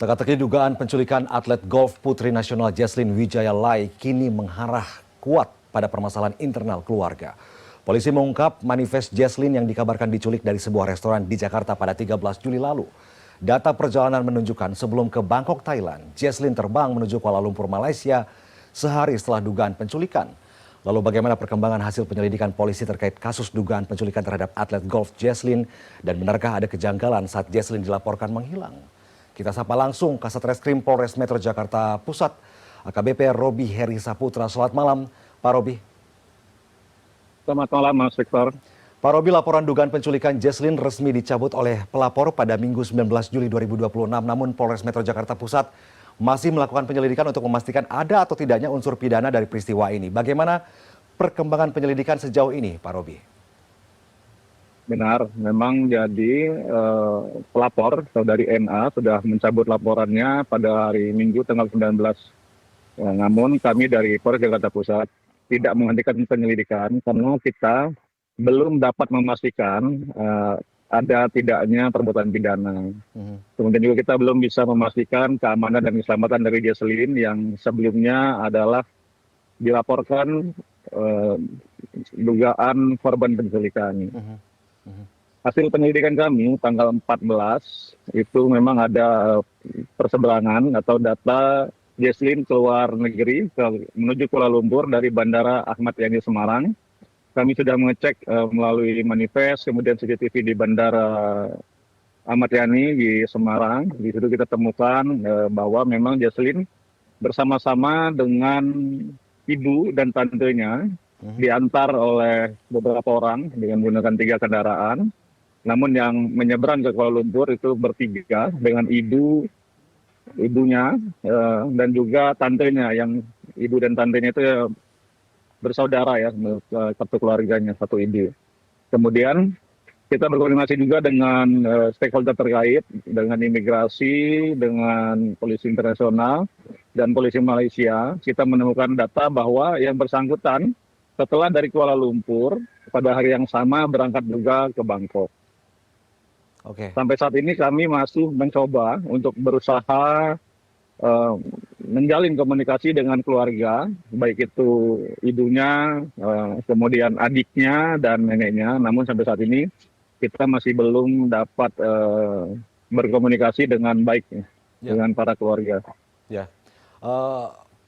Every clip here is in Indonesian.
Teka-teki dugaan penculikan atlet golf putri nasional Jesslyn Wijaya Lai kini mengarah kuat pada permasalahan internal keluarga. Polisi mengungkap manifest Jesslyn yang dikabarkan diculik dari sebuah restoran di Jakarta pada 13 Juli lalu. Data perjalanan menunjukkan sebelum ke Bangkok, Thailand, Jesslyn terbang menuju Kuala Lumpur, Malaysia sehari setelah dugaan penculikan. Lalu bagaimana perkembangan hasil penyelidikan polisi terkait kasus dugaan penculikan terhadap atlet golf Jesslyn dan benarkah ada kejanggalan saat Jesslyn dilaporkan menghilang? Kita sapa langsung Kasat Reskrim Polres Metro Jakarta Pusat, AKBP Robi Heri Saputra. Selamat malam, Pak Robi. Selamat malam, Mas Victor. Pak Robi, laporan dugaan penculikan Jesslyn resmi dicabut oleh pelapor pada Minggu 19 Juli 2026. Namun Polres Metro Jakarta Pusat masih melakukan penyelidikan untuk memastikan ada atau tidaknya unsur pidana dari peristiwa ini. Bagaimana perkembangan penyelidikan sejauh ini, Pak Robi? Benar, memang jadi pelapor saudari NA sudah mencabut laporannya pada hari Minggu tanggal 19. Namun kami dari Polres Jakarta Pusat tidak menghentikan penyelidikan karena kita belum dapat memastikan ada tidaknya perbuatan pidana. Kemudian juga kita belum bisa memastikan keamanan dan keselamatan dari Jesslyn yang sebelumnya adalah dilaporkan dugaan korban penculikan. Hasil penyelidikan kami tanggal 14 itu memang ada perseberangan atau data Jesslyn keluar negeri menuju Kuala Lumpur dari Bandara Ahmad Yani Semarang. Kami sudah mengecek melalui manifest, kemudian CCTV di Bandara Ahmad Yani di Semarang. Di situ kita temukan bahwa memang Jesslyn bersama-sama dengan ibu dan tantenya diantar oleh beberapa orang dengan menggunakan 3 kendaraan. Namun yang menyeberang ke Kuala Lumpur itu bertiga dengan ibunya dan juga tantenya, yang ibu dan tantenya itu bersaudara ya, satu keluarganya, satu ibu. Kemudian kita berkoordinasi juga dengan stakeholder terkait, dengan imigrasi, dengan polisi internasional, dan polisi Malaysia. Kita menemukan data bahwa yang bersangkutan setelah dari Kuala Lumpur pada hari yang sama berangkat juga ke Bangkok. Sampai saat ini kami masih mencoba untuk berusaha menjalin komunikasi dengan keluarga, baik itu ibunya, kemudian adiknya dan neneknya. Namun sampai saat ini kita masih belum dapat berkomunikasi dengan baik dengan para keluarga. Ya,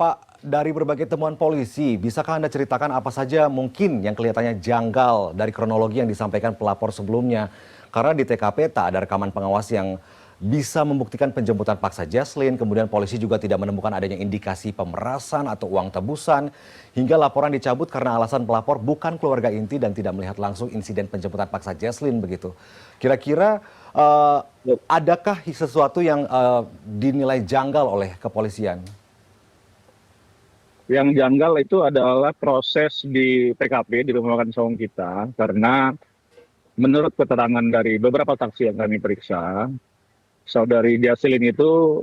Pak, dari berbagai temuan polisi, bisakah Anda ceritakan apa saja mungkin yang kelihatannya janggal dari kronologi yang disampaikan pelapor sebelumnya? Karena di TKP tak ada rekaman pengawas yang bisa membuktikan penjemputan paksa Jesslyn, kemudian polisi juga tidak menemukan adanya indikasi pemerasan atau uang tebusan, hingga laporan dicabut karena alasan pelapor bukan keluarga inti dan tidak melihat langsung insiden penjemputan paksa Jesslyn begitu. Kira-kira adakah sesuatu yang dinilai janggal oleh kepolisian? Yang janggal itu adalah proses di TKP, di rumah makan Saung kita, karena menurut keterangan dari beberapa saksi yang kami periksa, saudari Jesslyn itu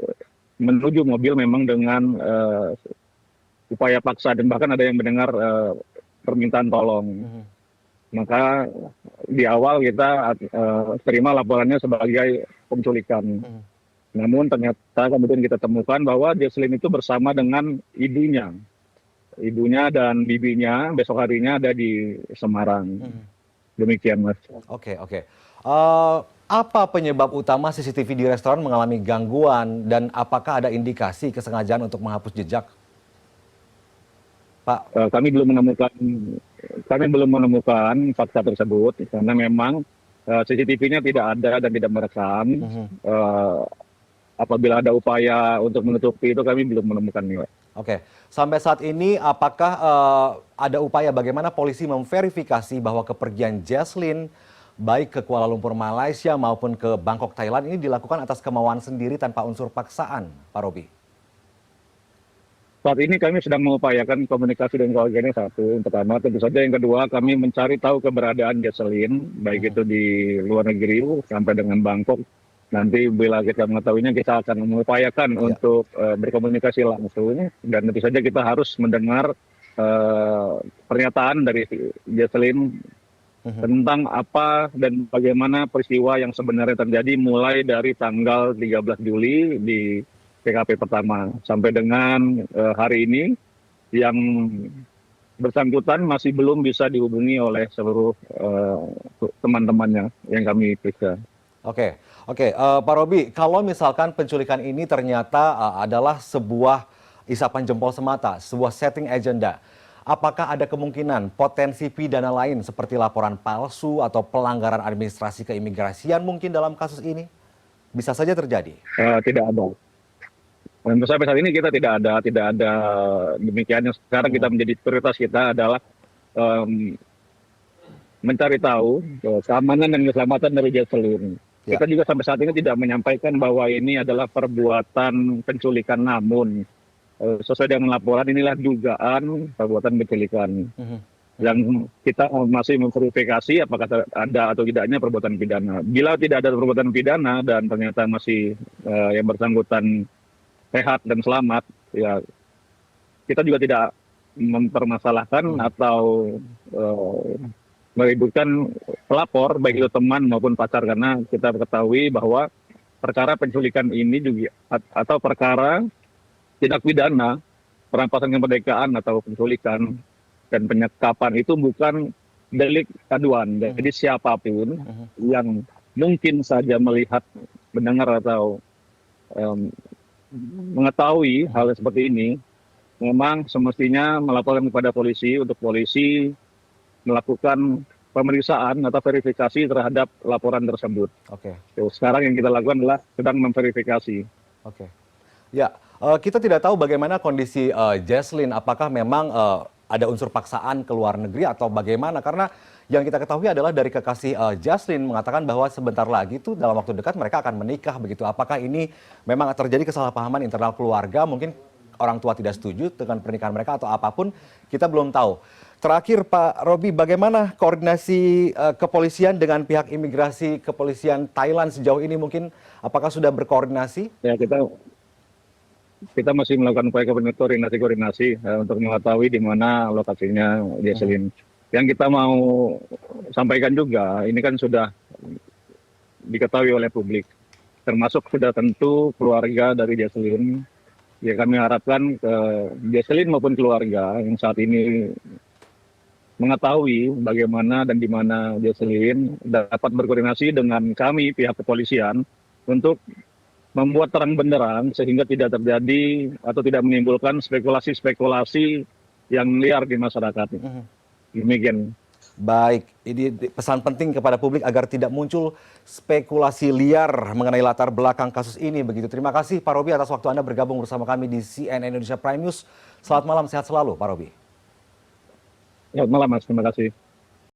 menuju mobil memang dengan upaya paksa dan bahkan ada yang mendengar permintaan tolong. Maka di awal kita terima laporannya sebagai penculikan. Namun ternyata kemudian kita temukan bahwa Jesslyn itu bersama dengan ibunya dan bibinya besok harinya ada di Semarang. Demikian, Mas. Oke. Apa penyebab utama CCTV di restoran mengalami gangguan dan apakah ada indikasi kesengajaan untuk menghapus jejak, Pak? Kami belum menemukan fakta tersebut karena memang CCTV-nya tidak ada dan tidak merekam. Apabila ada upaya untuk menutupi itu kami belum menemukannya. Oke, sampai saat ini apakah ada upaya bagaimana polisi memverifikasi bahwa kepergian Jesslyn baik ke Kuala Lumpur Malaysia maupun ke Bangkok Thailand ini dilakukan atas kemauan sendiri tanpa unsur paksaan, Pak Robi? Saat ini kami sedang mengupayakan komunikasi dengan keluarganya satu. Yang pertama, tentu saja yang kedua kami mencari tahu keberadaan Jesslyn, baik itu di luar negeri sampai dengan Bangkok. Nanti bila kita mengetahuinya kita akan mengupayakan untuk berkomunikasi langsung, dan tentu saja kita harus mendengar pernyataan dari Jesslyn tentang apa dan bagaimana peristiwa yang sebenarnya terjadi mulai dari tanggal 13 Juli di TKP pertama sampai dengan hari ini yang bersangkutan masih belum bisa dihubungi oleh seluruh teman-temannya yang kami periksa. Oke, oke, Pak Robi, kalau misalkan penculikan ini ternyata adalah sebuah isapan jempol semata, sebuah setting agenda, apakah ada kemungkinan potensi pidana lain seperti laporan palsu atau pelanggaran administrasi keimigrasian mungkin dalam kasus ini? Bisa saja terjadi. Tidak ada. Dan sampai saat ini kita tidak ada demikian. Yang sekarang kita menjadi prioritas kita adalah mencari tahu keamanan dan keselamatan dari Jocelyn. Ya. Kita juga sampai saat ini tidak menyampaikan bahwa ini adalah perbuatan penculikan, namun sesuai dengan laporan inilah dugaan perbuatan penculikan. Yang kita masih memverifikasi apakah ada atau tidaknya perbuatan pidana. Bila tidak ada perbuatan pidana dan ternyata masih yang bersangkutan sehat dan selamat, ya kita juga tidak mempermasalahkan atau meributkan pelapor, baik itu teman maupun pacar, karena kita ketahui bahwa perkara penculikan ini juga atau perkara tindak pidana perampasan kemerdekaan atau penculikan dan penyekapan itu bukan delik aduan. Jadi siapapun yang mungkin saja melihat, mendengar atau mengetahui hal seperti ini, memang semestinya melaporkan kepada polisi untuk polisi melakukan pemeriksaan atau verifikasi terhadap laporan tersebut. Oke. Sekarang yang kita lakukan adalah sedang memverifikasi. Oke. Ya, kita tidak tahu bagaimana kondisi Jocelyn, apakah memang ada unsur paksaan ke luar negeri atau bagaimana, karena yang kita ketahui adalah dari kekasih Jocelyn mengatakan bahwa sebentar lagi tuh dalam waktu dekat mereka akan menikah begitu. Apakah ini memang terjadi kesalahpahaman internal keluarga, mungkin orang tua tidak setuju dengan pernikahan mereka atau apapun, kita belum tahu. Terakhir Pak Robi, bagaimana koordinasi kepolisian dengan pihak imigrasi kepolisian Thailand sejauh ini, mungkin apakah sudah berkoordinasi? Ya, kita masih melakukan upaya koordinasi untuk mengetahui di mana lokasinya Jocelyn. Yang kita mau sampaikan juga, ini kan sudah diketahui oleh publik, termasuk sudah tentu keluarga dari Jocelyn. Ya, kami harapkan Jocelyn maupun keluarga yang saat ini mengetahui bagaimana dan di mana Jocelyn dapat berkoordinasi dengan kami pihak kepolisian untuk membuat terang benderang sehingga tidak terjadi atau tidak menimbulkan spekulasi-spekulasi yang liar di masyarakat. Demikian. Baik, ini pesan penting kepada publik agar tidak muncul spekulasi liar mengenai latar belakang kasus ini begitu. Terima kasih Pak Robi atas waktu Anda bergabung bersama kami di CNN Indonesia Prime News. Selamat malam, sehat selalu Pak Robi. Selamat malam Mas, terima kasih.